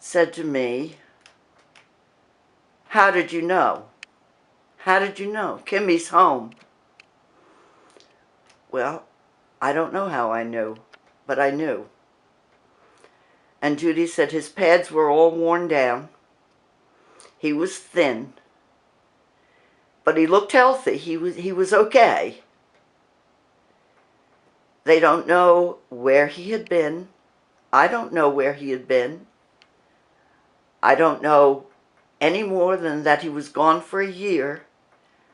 said to me, "How did you know? How did you know? Kimmy's home." Well, I don't know how I knew, but I knew. And Judy said his pads were all worn down. He was thin, but he looked healthy. He was okay. They don't know where he had been. I don't know where he had been. I don't know any more than that he was gone for a year,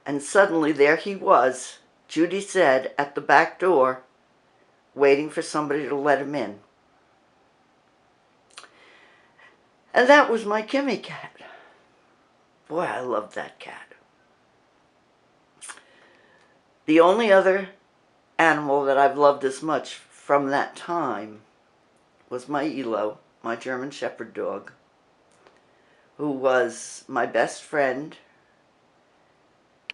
and suddenly there he was, Judy said, at the back door, waiting for somebody to let him in. And that was my Kimi cat. Boy, I loved that cat. The only other animal that I've loved as much from that time was my Ilo, my German Shepherd dog, who was my best friend.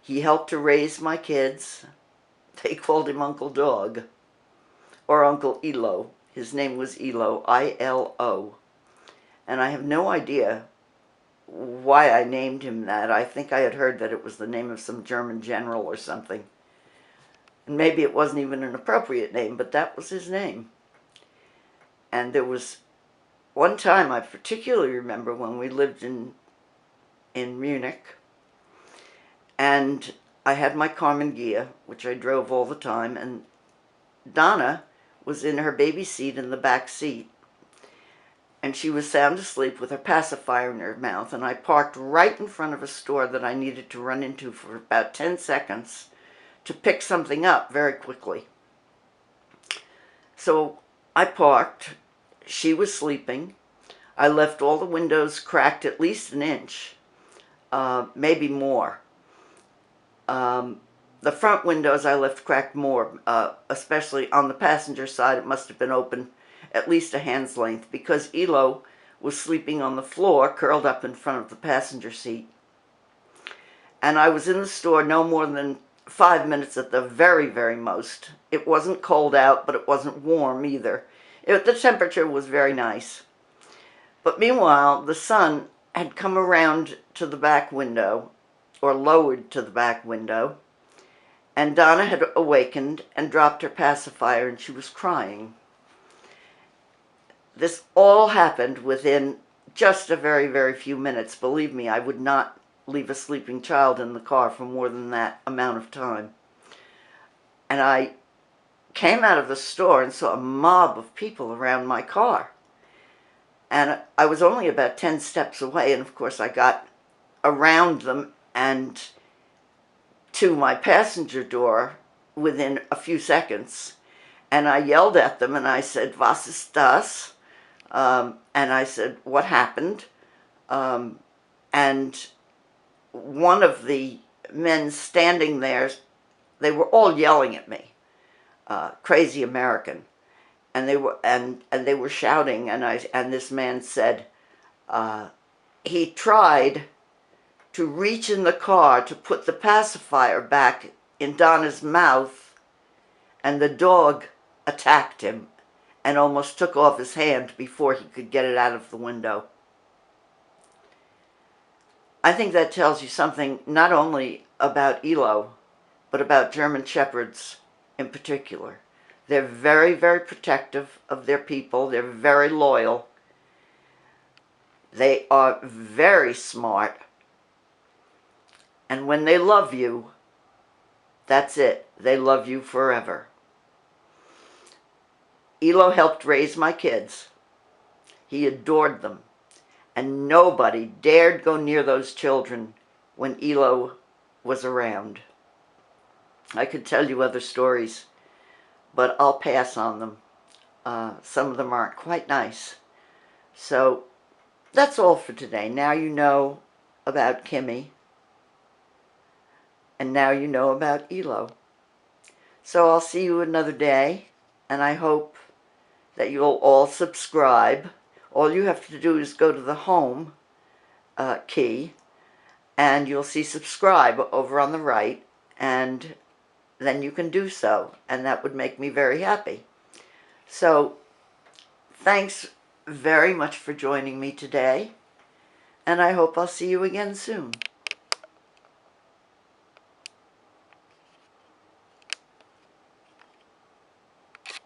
He helped to raise my kids. They called him Uncle Dog, or Uncle Ilo. His name was Ilo, I-L-O. And I have no idea why I named him that. I think I had heard that it was the name of some German general or something. And maybe it wasn't even an appropriate name, but that was his name. And there was one time I particularly remember when we lived in Munich, and I had my Carmen Ghia, which I drove all the time, and Donna was in her baby seat in the back seat, and she was sound asleep with her pacifier in her mouth, and I parked right in front of a store that I needed to run into for about 10 seconds to pick something up very quickly. So I parked. She was sleeping. I left all the windows cracked at least an inch, maybe more. The front windows I left cracked more, especially on the passenger side. It must have been open at least a hand's length, because Ilo was sleeping on the floor, curled up in front of the passenger seat. And I was in the store no more than 5 minutes at the very, very most. It wasn't cold out, but it wasn't warm either. The temperature was very nice. But meanwhile, the sun had come around to the back window, or lowered to the back window, and Donna had awakened and dropped her pacifier, and she was crying. This all happened within just a very, very few minutes. Believe me, I would not leave a sleeping child in the car for more than that amount of time. And I came out of the store and saw a mob of people around my car. And I was only about 10 steps away, and of course I got around them and to my passenger door within a few seconds. And I yelled at them and I said, "Was ist das?" And I said, "What happened?" And one of the men standing there, they were all yelling at me, crazy American, and they were shouting. And this man said he tried to reach in the car to put the pacifier back in Donna's mouth, and the dog attacked him and almost took off his hand before he could get it out of the window. I think that tells you something not only about Ilo, but about German Shepherds in particular. They're very, very protective of their people. They're very loyal. They are very smart. And when they love you, that's it. They love you forever. Ilo helped raise my kids. He adored them. And nobody dared go near those children when Ilo was around. I could tell you other stories, but I'll pass on them. Some of them aren't quite nice. So that's all for today. Now you know about Kimi, and now you know about Ilo. So I'll see you another day, and I hope that you'll all subscribe. All you have to do is go to the home key, and you'll see subscribe over on the right, and then you can do so, and that would make me very happy. So thanks very much for joining me today, and I hope I'll see you again soon.